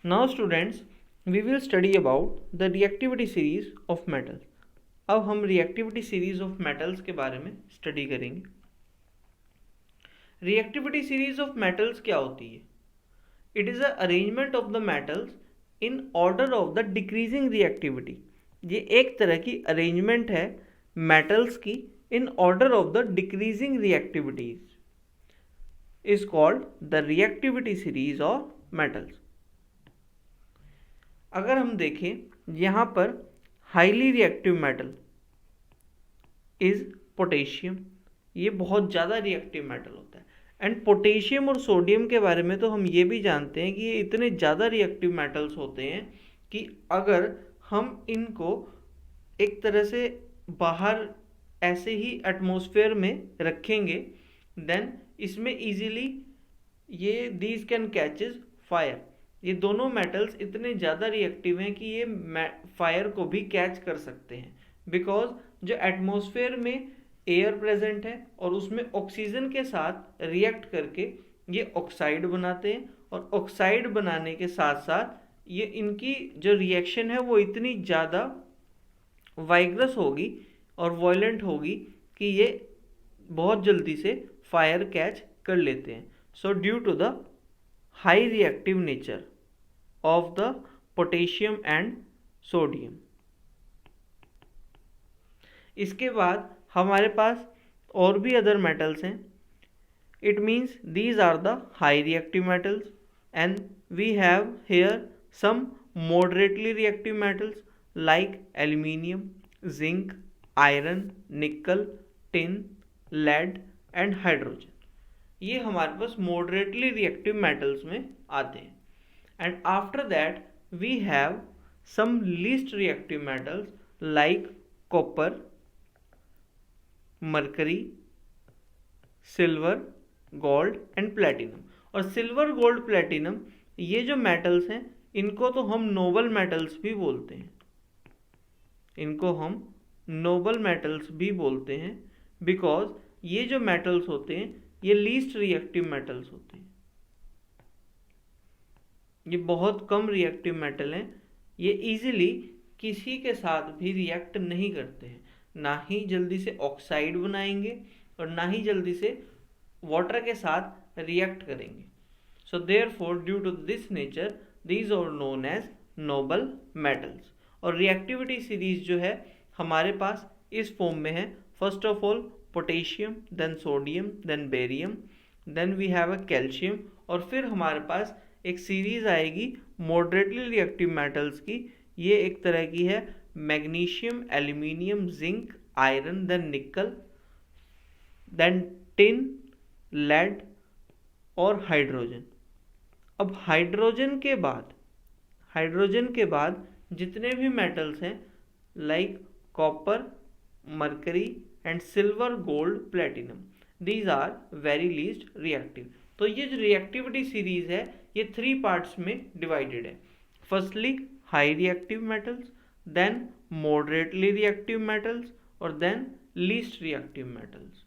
Now students, we will study about the reactivity series of metals. अब हम reactivity series of metals के बारे में study करेंगे. Reactivity series of metals क्या होती है? It is a arrangement of the metals in order of the decreasing reactivity. ये एक तरह की arrangement है metals की in order of the decreasing reactivities is called the reactivity series of metals. अगर हम देखें यहाँ पर highly reactive metal is potassium, ये बहुत ज़्यादा रिएक्टिव मेटल होता है. एंड पोटेशियम और सोडियम के बारे में तो हम ये भी जानते हैं कि ये इतने ज़्यादा रिएक्टिव मेटल्स होते हैं कि अगर हम इनको एक तरह से बाहर ऐसे ही एटमॉस्फेयर में रखेंगे देन इसमें इजीली ये दीज कैन कैचेस फायर. ये दोनों मेटल्स इतने ज़्यादा रिएक्टिव हैं कि ये फायर को भी कैच कर सकते हैं बिकॉज जो एटमॉस्फेयर में एयर प्रेजेंट है और उसमें ऑक्सीजन के साथ रिएक्ट करके ये ऑक्साइड बनाते हैं और ऑक्साइड बनाने के साथ साथ ये इनकी जो रिएक्शन है वो इतनी ज़्यादा वाइग्रस होगी और वॉयलेंट होगी कि ये बहुत जल्दी से फायर कैच कर लेते हैं. So due to the high reactive nature of the potassium and sodium. इसके बाद हमारे पास और भी अदर मेटल्स हैं. It means these are the high reactive metals and we have here some moderately reactive metals like aluminium, zinc, iron, nickel, tin, lead and hydrogen. ये हमारे पास moderately reactive metals में आते हैं. And after that we have some least reactive metals like copper, mercury, silver, gold and platinum. और silver, gold, platinum ये जो metals हैं इनको तो हम noble metals भी बोलते हैं. इनको हम noble metals भी बोलते हैं because ये जो metals होते हैं ये least reactive metals होते हैं. ये बहुत कम रिएक्टिव मेटल हैं. ये इजीली किसी के साथ भी रिएक्ट नहीं करते हैं, ना ही जल्दी से ऑक्साइड बनाएंगे और ना ही जल्दी से वाटर के साथ रिएक्ट करेंगे. So therefore due to this nature these are known as noble metals. और रिएक्टिविटी सीरीज जो है हमारे पास इस फॉर्म में है. First of all potassium, then sodium, then barium, then we have a calcium और फिर हमारे पास एक सीरीज आएगी मॉडरेटली रिएक्टिव मेटल्स की. ये एक तरह की है magnesium, aluminium, zinc, iron, then nickel, then tin, lead और हाइड्रोजन. अब हाइड्रोजन के बाद जितने भी मेटल्स हैं like copper, mercury and silver, gold, platinum, these are very least reactive. तो ये जो रिएक्टिविटी सीरीज है ये 3 पार्ट्स में डिवाइडेड है. Firstly high reactive metals, then moderately reactive metals और देन लीस्ट रिएक्टिव मेटल्स.